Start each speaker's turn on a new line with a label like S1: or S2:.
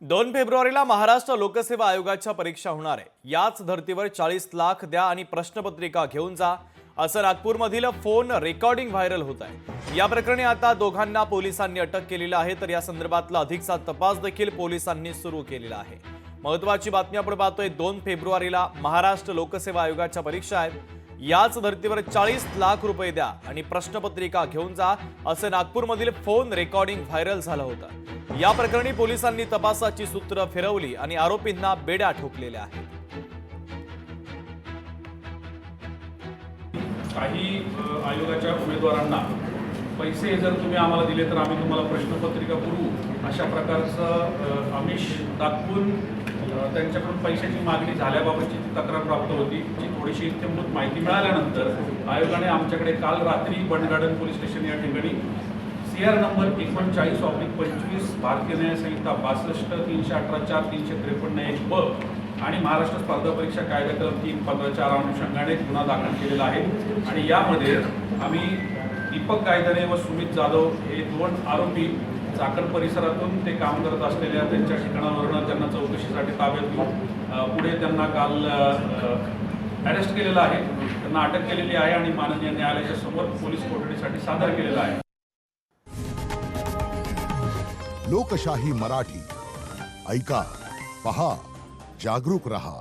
S1: 2 फेब्रुवारीला महाराष्ट्र लोकसेवा आयोगाच्या परीक्षा होणार आहे। याच धर्तीवर 40 लाख द्या आणि प्रश्नपत्रिका घेऊन जा असं नागपूरमधील फोन रेकॉर्डिंग व्हायरल होत आहे। या प्रकरणी आता दोघांना पोलिसांनी अटक केलेली आहे, तर या संदर्भातला अधिकचा तपास देखील पोलिसांनी सुरू केलेला आहे। महत्त्वाची बातमी आपण पाहतोय, 2 फेब्रुवारीला महाराष्ट्र लोकसेवा आयोगाच्या परीक्षा आहेत। याच धर्तीवर 40 लाख रुपये द्या आणि प्रश्नपत्रिका घेऊन जा असं नागपूरमधील फोन रेकॉर्डिंग व्हायरल झालं होतं। या प्रकरणी पोलिसांनी तपासाची सूत्र फिरवली आणि आरोपींना बेड्या ठोकलेल्या आहेत।
S2: काही आयोगाच्या उमेदवारांना पैसे जर तुम्ही आम्हाला दिले तर आम्ही तुम्हाला प्रश्नपत्रिका पुरवू अशा प्रकारचं आमिष दाखवून त्यांच्याकडून पैशाची मागणी झाल्याबाबतची तक्रार प्राप्त होती। जी थोडीशी इत्यंभूत माहिती मिळाल्यानंतर आयोगाने आमच्याकडे काल रात्री बंड गार्डन पोलीस स्टेशन या ठिकाणी CR नंबर 39/25 भारतीय न्याय संहिता 62 318 4 353 1 ब आणि महाराष्ट्र स्पर्धा परीक्षा कायदा कलम 315 अनुषंगाने गुन्हा दाखल केलेला आहे। आणि यामध्ये आम्ही दीपक गायधने व सुमित जाधव हे 2 आरोपी चाकण परिसरातून ते काम करत असलेल्या त्यांच्या ठिकाणावरून त्यांना चौकशीसाठी ताब्यात घेऊन पुढे त्यांना काल अरेस्ट केलेलं आहे, त्यांना अटक केलेली आहे आणि माननीय न्यायालयाच्या समोर पोलीस कोठडीसाठी सादर केलेलं आहे।
S3: लोकशाही मराठी ऐका, पहा, जागरूक रहा।